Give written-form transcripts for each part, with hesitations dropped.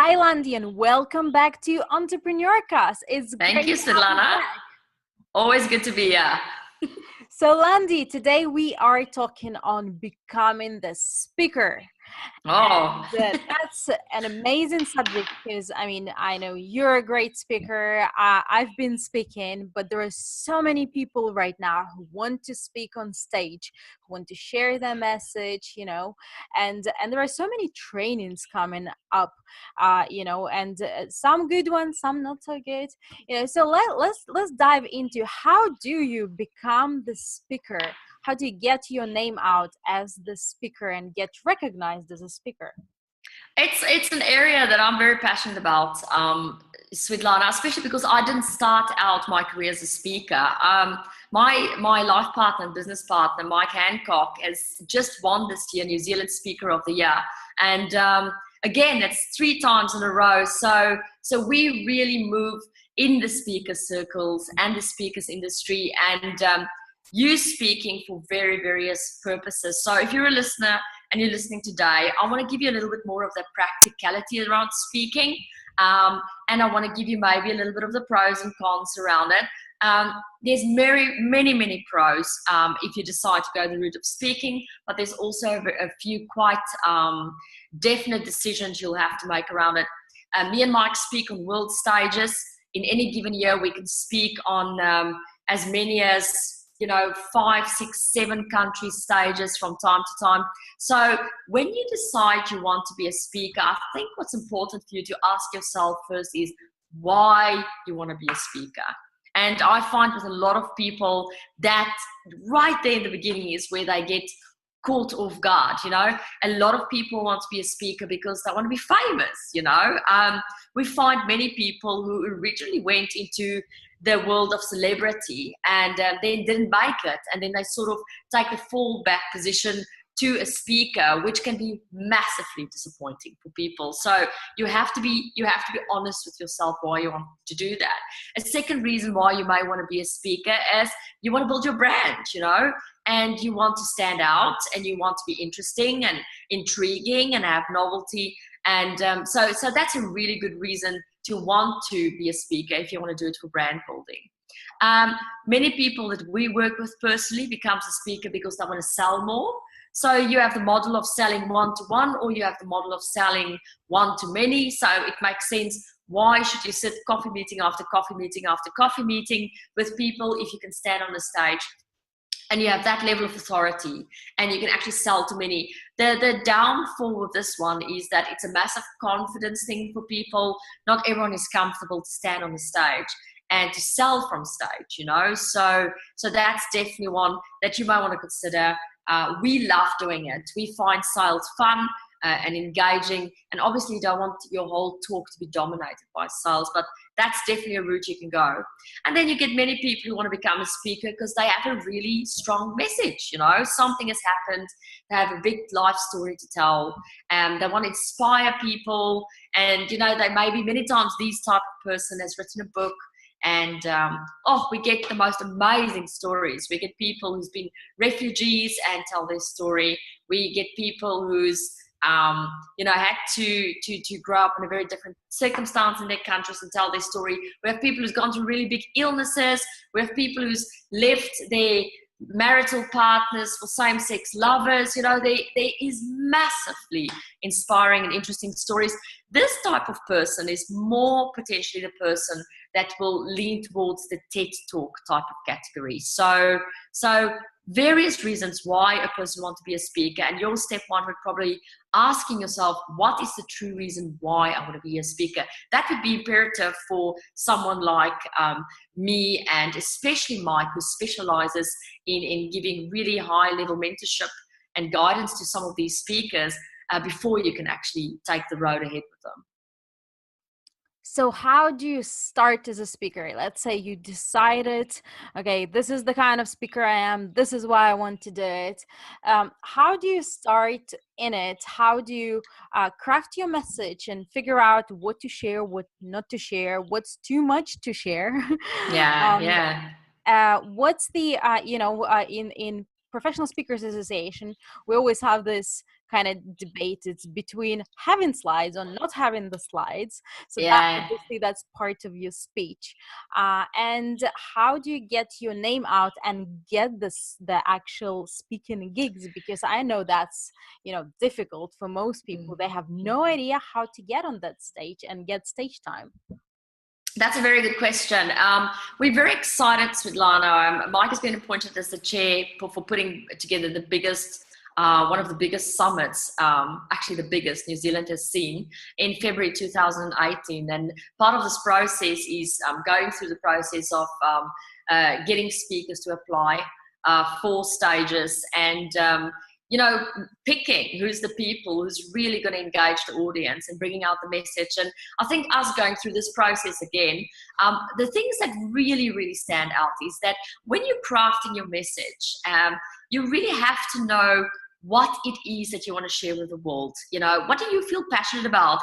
Hi, Landi, and welcome back to Entrepreneurcast. It's Thank great you, to have you Svietlana. back. Always good to be here. So, Landi, today we are talking on becoming the speaker. Oh, That's an amazing subject because I know you're a great speaker. I've been speaking, but there are so many people right now who want to speak on stage, who want to share their message, and there are so many trainings coming up, and some good ones, some not so good, So let's dive into how do you become the speaker? How do you get your name out as the speaker and get recognized as a speaker? it's an area that I'm very passionate about, Svietlana, especially because I didn't start out my career as a speaker. My life partner and business partner, Mike Hancock, has just won this year New Zealand Speaker of the Year, and again, it's 3 times in a row. So we really move in the speaker circles and the speakers industry, and use speaking for very various purposes. So if you're a listener and you're listening today, I want to give you a little bit more of the practicality around speaking, and I want to give you maybe a little bit of the pros and cons around it. There's many pros if you decide to go the route of speaking, but there's also a few quite definite decisions you'll have to make around it. Me and Mike speak on world stages. In any given year, we can speak on as many as 5, 6, 7 country stages from time to time. So when you decide you want to be a speaker, I think what's important for you to ask yourself first is why you want to be a speaker. And I find with a lot of people that right there in the beginning is where they get caught off guard. A lot of people want to be a speaker because they want to be famous. We find many people who originally went into the world of celebrity and then didn't make it, and then they sort of take the fallback position to a speaker, which can be massively disappointing for people. So you have to be honest with yourself why you want to do that. A second reason why you may want to be a speaker is you want to build your brand, and you want to stand out, and you want to be interesting and intriguing and have novelty. And so that's a really good reason to want to be a speaker if you want to do it for brand building. Many people that we work with personally becomes a speaker because they want to sell more. So you have the model of selling one-to-one, or you have the model of selling one-to-many. So it makes sense. Why should you sit coffee meeting after coffee meeting after coffee meeting with people if you can stand on the stage and you have that level of authority and you can actually sell to many? The downfall of this one is that it's a massive confidence thing for people. Not everyone is comfortable to stand on the stage and to sell from stage, So that's definitely one that you might want to consider. We love doing it. We find sales fun and engaging, and obviously you don't want your whole talk to be dominated by sales, but that's definitely a route you can go. And then you get many people who want to become a speaker because they have a really strong message. Something has happened, they have a big life story to tell, and they want to inspire people. And they maybe many times these type of person has written a book, and we get the most amazing stories. We get people who's been refugees and tell their story. We get people who's had to grow up in a very different circumstance in their countries and tell their story. We have people who's gone through really big illnesses. We have people who's left their marital partners for same-sex lovers. There is massively inspiring and interesting stories. This type of person is more potentially the person that will lean towards the TED Talk type of category. So various reasons why a person wants to be a speaker, and your step one would probably asking yourself, what is the true reason why I want to be a speaker? That would be imperative for someone like me, and especially Mike, who specializes in giving really high level mentorship and guidance to some of these speakers before you can actually take the road ahead with them. So how do you start as a speaker? Let's say you decided, okay, this is the kind of speaker I am. This is why I want to do it. How do you start in it? How do you craft your message and figure out what to share, what not to share, what's too much to share? Yeah. What's the in Professional Speakers Association, we always have this kind of debate. It's between having slides or not having the slides. So that Yeah. obviously that's part of your speech. And how do you get your name out and get the actual speaking gigs? Because I know that's, difficult for most people. They have no idea how to get on that stage and get stage time. That's a very good question. We're very excited, Svietlana. Mike has been appointed as the chair for putting together the biggest, one of the biggest summits, actually the biggest New Zealand has seen in February 2018. And part of this process is going through the process of getting speakers to apply, 4 stages, and picking who's the people who's really going to engage the audience and bringing out the message. And I think us going through this process again, the things that really, really stand out is that when you're crafting your message, you really have to know what it is that you want to share with the world. What do you feel passionate about?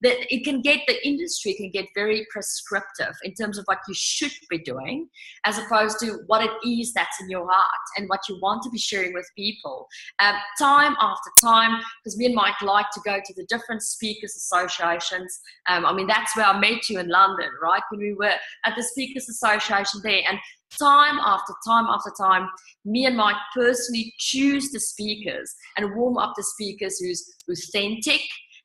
The industry can get very prescriptive in terms of what you should be doing, as opposed to what it is that's in your heart and what you want to be sharing with people. Time after time, because me and Mike like to go to the different speakers associations. That's where I met you in London, right? When we were at the Speakers Association there, and time after time after time, me and Mike personally choose the speakers and warm up the speakers who's authentic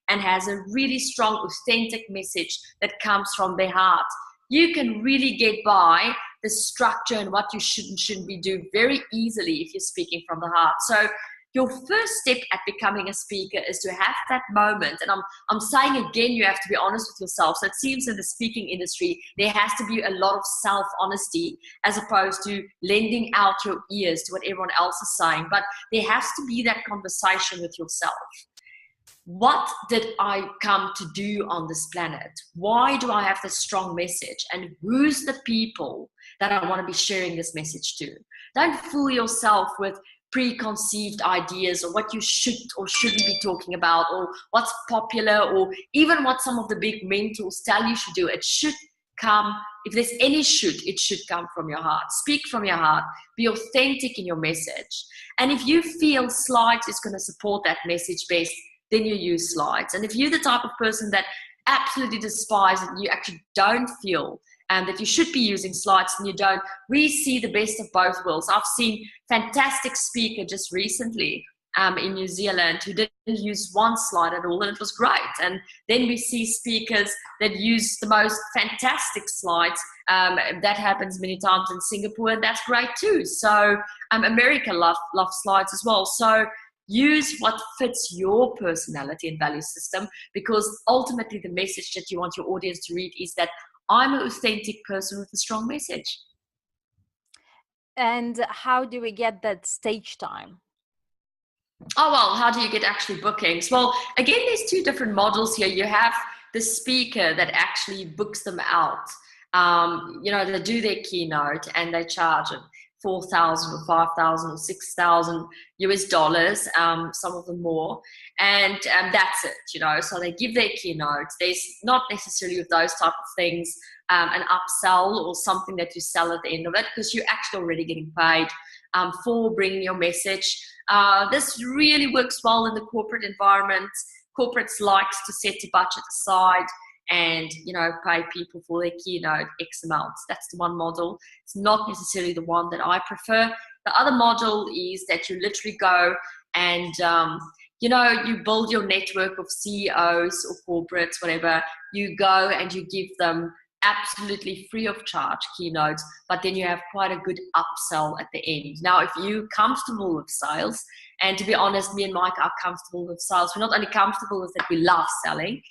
and has a really strong, authentic message that comes from their heart. You can really get by the structure and what you should and shouldn't be doing very easily if you're speaking from the heart. So your first step at becoming a speaker is to have that moment. And I'm saying again, you have to be honest with yourself. So it seems in the speaking industry, there has to be a lot of self-honesty as opposed to lending out your ears to what everyone else is saying. But there has to be that conversation with yourself. What did I come to do on this planet? Why do I have this strong message? And who's the people that I want to be sharing this message to? Don't fool yourself with preconceived ideas or what you should or shouldn't be talking about, or what's popular, or even what some of the big mentors tell you should do. It should come, if there's any should, it should come from your heart. Speak from your heart. Be authentic in your message. And if you feel slides is going to support that message best, then you use slides. And if you're the type of person that absolutely despises and you actually don't feel that you should be using slides and you don't, we see the best of both worlds. I've seen fantastic speaker just recently in New Zealand who didn't use one slide at all, and it was great. And then we see speakers that use the most fantastic slides. That happens many times in Singapore, and that's great too. So America love slides as well. So use what fits your personality and value system, because ultimately the message that you want your audience to read is that I'm an authentic person with a strong message. And how do we get that stage time? Oh, well, how do you get actually bookings? Well, again, there's 2 different models here. You have the speaker that actually books them out. They do their keynote and they charge them $4,000 or $5,000 or $6,000 US dollars, some of them more, and that's it. So they give their keynotes. There's not necessarily with those type of things an upsell or something that you sell at the end of it, because you're actually already getting paid for bringing your message. This really works well in the corporate environment. Corporates likes to set a budget aside and pay people for their keynote X amounts. That's the one model. It's not necessarily the one that I prefer. The other model is that you literally go and you build your network of CEOs or corporates, whatever. You go and you give them absolutely free of charge keynotes, but then you have quite a good upsell at the end. Now, if you're comfortable with sales, and to be honest, me and Mike are comfortable with sales. We're not only comfortable with it, we love selling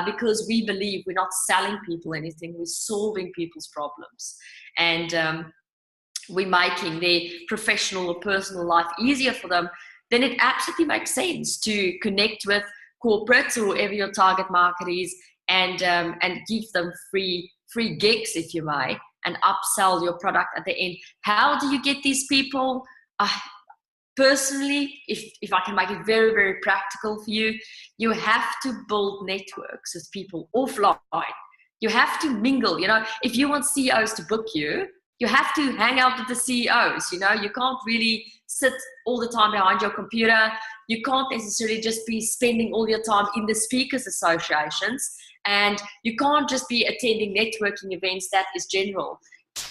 because we believe we're not selling people anything, we're solving people's problems. And we're making their professional or personal life easier for them. Then it absolutely makes sense to connect with corporates or whoever your target market is, and give them free gigs, if you may, and upsell your product at the end. How do you get these people? Personally, if I can make it very, very practical for you, you have to build networks with people offline. You have to mingle. If you want CEOs to book you, you have to hang out with the CEOs. You can't really sit all the time behind your computer. You can't necessarily just be spending all your time in the speakers associations, and you can't just be attending networking events. That is general.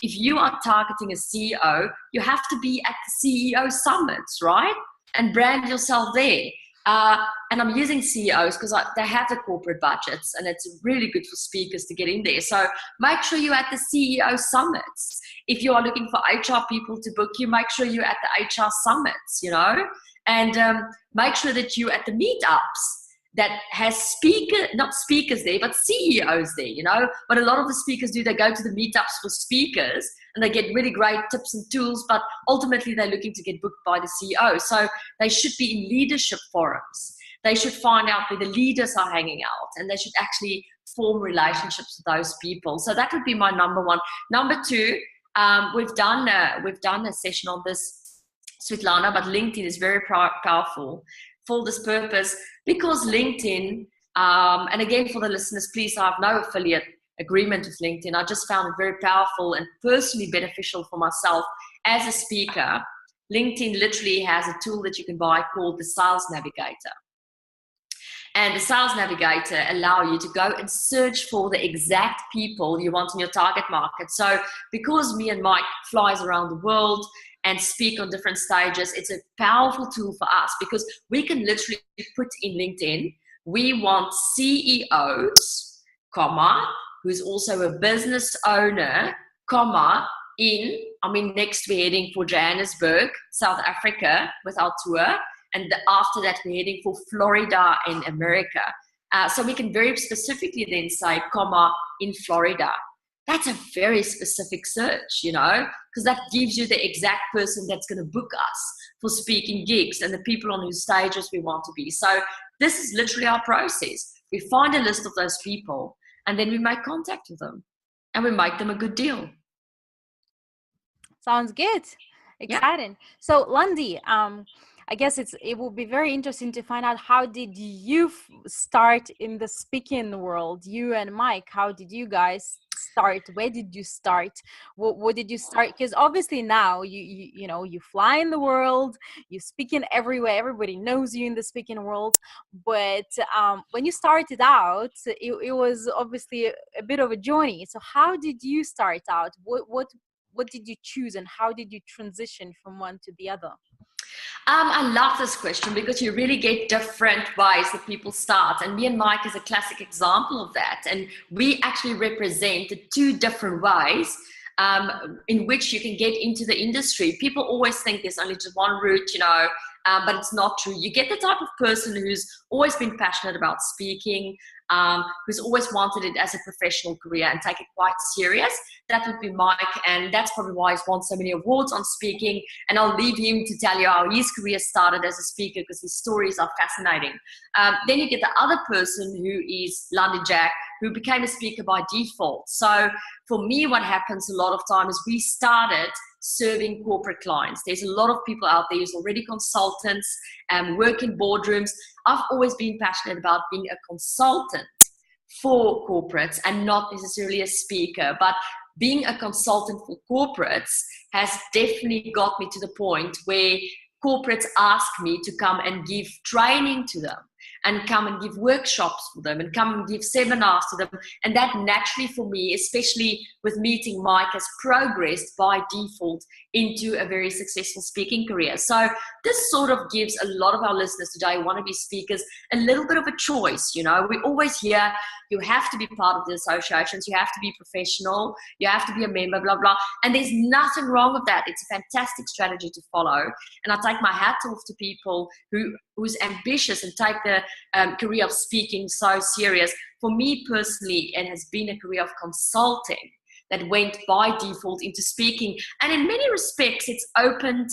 If you are targeting a CEO, you have to be at the CEO summits, right? And brand yourself there. And I'm using CEOs because they have the corporate budgets, and it's really good for speakers to get in there. So make sure you're at the CEO summits. If you are looking for HR people to book you, make sure you're at the HR summits, and make sure that you're at the meetups that has not speakers there, but CEOs there, What a lot of the speakers do, they go to the meetups for speakers and they get really great tips and tools, but ultimately they're looking to get booked by the CEO. So they should be in leadership forums. They should find out where the leaders are hanging out, and they should actually form relationships with those people. So that would be my number one. Number two, we've done a session on this, Svietlana, but LinkedIn is very powerful for this purpose, because LinkedIn, and again for the listeners, please, I have no affiliate agreement with LinkedIn. I just found it very powerful and personally beneficial for myself as a speaker. LinkedIn literally has a tool that you can buy called the Sales Navigator. And the Sales Navigator allow you to go and search for the exact people you want in your target market. So because me and Mike flies around the world and speak on different stages, it's a powerful tool for us, because we can literally put in LinkedIn, we want CEOs, who's also a business owner, next we're heading for Johannesburg, South Africa with our tour. And after that, we're heading for Florida in America. So we can very specifically then say, in Florida. That's a very specific search, because that gives you the exact person that's going to book us for speaking gigs and the people on whose stages we want to be. So this is literally our process. We find a list of those people, and then we make contact with them, and we make them a good deal. Sounds good. Exciting. Yeah. So Landi, I guess it will be very interesting to find out, how did you start in the speaking world? You and Mike, how did you guys start? Where did you start? What did you start? Because obviously now you fly in the world, you speak in everywhere, everybody knows you in the speaking world. But when you started out, it was obviously a bit of a journey. So how did you start out? What did you choose, and how did you transition from one to the other? I love this question, because you really get different ways that people start. And me and Mike is a classic example of that. And we actually represent the two different ways in which you can get into the industry. People always think there's only just one route, but it's not true. You get the type of person who's always been passionate about speaking, who's always wanted it as a professional career and take it quite serious. That would be Mike, and that's probably why he's won so many awards on speaking. And I'll leave him to tell you how his career started as a speaker, because his stories are fascinating. Then you get the other person, who is Landi, who became a speaker by default. So for me, what happens a lot of time is we started serving corporate clients. There's a lot of people out there who's already consultants and work in boardrooms. I've always been passionate about being a consultant for corporates and not necessarily a speaker, but being a consultant for corporates has definitely got me to the point where corporates ask me to come and give training to them, and come and give workshops for them, and come and give seminars to them. And that naturally for me, especially with meeting Mike, has progressed by default into a very successful speaking career. So this sort of gives a lot of our listeners today who want to be speakers a little bit of a choice. We always hear, you have to be part of the associations, you have to be professional, you have to be a member, blah, blah. And there's nothing wrong with that. It's a fantastic strategy to follow. And I take my hat off to people who's ambitious and take the career of speaking so serious. For me personally, it has been a career of consulting that went by default into speaking. And in many respects, it's opened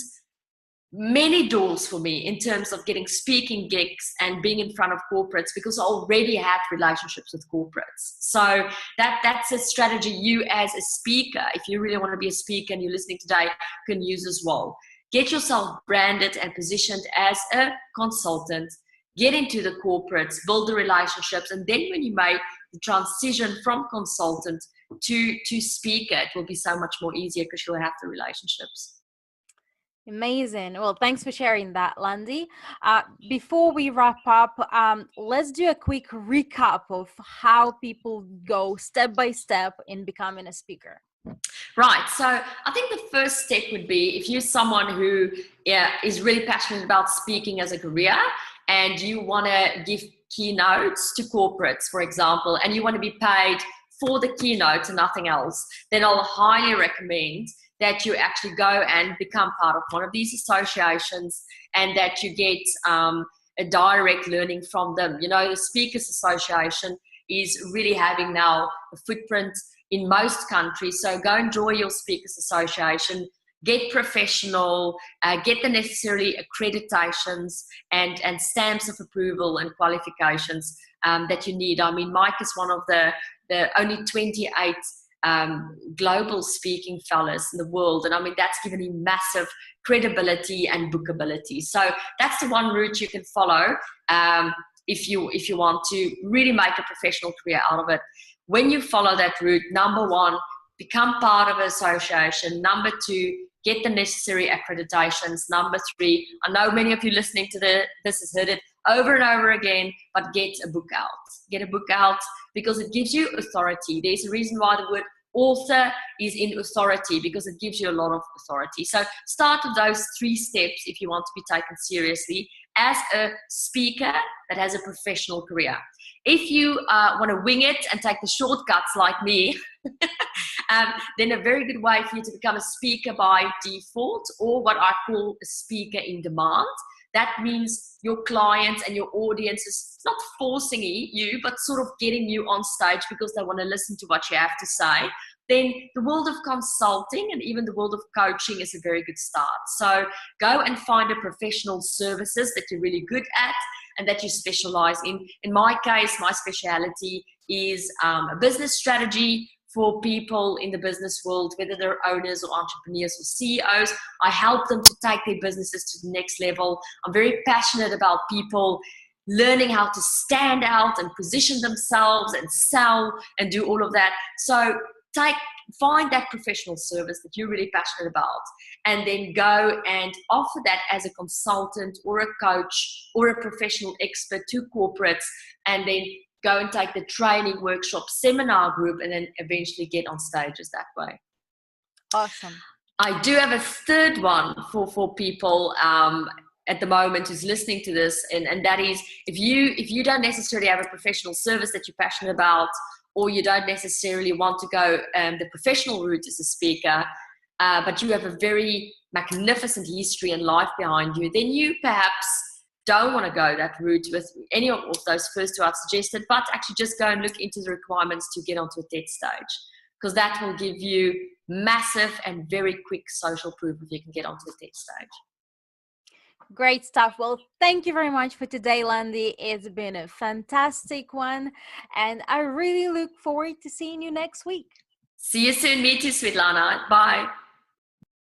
many doors for me in terms of getting speaking gigs and being in front of corporates, because I already had relationships with corporates. So that's a strategy you as a speaker, if you really want to be a speaker and you're listening today, can use as well. Get yourself branded and positioned as a consultant, get into the corporates, build the relationships, and then when you make the transition from consultant to speaker, it will be so much more easier because you'll have the relationships. Amazing. Well, thanks for sharing that, Landi. Before we wrap up, let's do a quick recap of how people go step by step in becoming a speaker. Right. So I think the first step would be if you're someone who is really passionate about speaking as a career and you want to give keynotes to corporates, for example, and you want to be paid for the keynote and nothing else, then I'll highly recommend that you actually go and become part of one of these associations and that you get a direct learning from them. You know, the Speakers Association is really having now a footprint in most countries. So go and join your Speakers Association, get professional, get the necessary accreditations and stamps of approval and qualifications that you need. I mean, Mike is one of the only 28 global speaking fellows in the world. And I mean, that's given him massive credibility and bookability. So that's the one route you can follow if you want to really make a professional career out of it. When you follow that route, number one, become part of an association. Number two, get the necessary accreditations. Number three, I know many of you listening to this has heard it over and over again, but get a book out. Get a book out because it gives you authority. There's a reason why the word author is in authority, because it gives you a lot of authority. So start with those 3 steps if you want to be taken seriously as a speaker that has a professional career. If you want to wing it and take the shortcuts like me, then a very good way for you to become a speaker by default, or what I call a speaker in demand. That means your clients and your audience is not forcing you, but sort of getting you on stage because they want to listen to what you have to say. Then the world of consulting and even the world of coaching is a very good start. So go and find a professional services that you're really good at and that you specialize in. In my case, my speciality is a business strategy for people in the business world, whether they're owners or entrepreneurs or CEOs. I help them to take their businesses to the next level. I'm very passionate about people learning how to stand out and position themselves and sell and do all of that. So find that professional service that you're really passionate about, and then go and offer that as a consultant or a coach or a professional expert to corporates, and then go and take the training, workshop, seminar group, and then eventually get on stages that way. Awesome. I do have a third one for people at the moment who's listening to this, and that is if you don't necessarily have a professional service that you're passionate about, or you don't necessarily want to go the professional route as a speaker, but you have a very magnificent history and life behind you, then you perhaps don't want to go that route with any of those first 2 I've suggested, but actually just go and look into the requirements to get onto a TED stage, because that will give you massive and very quick social proof if you can get onto the TED stage. Great stuff. Well, thank you very much for today, Landi. It's been a fantastic one, and I really look forward to seeing you next week. See you soon. Me too, Svietlana. Bye.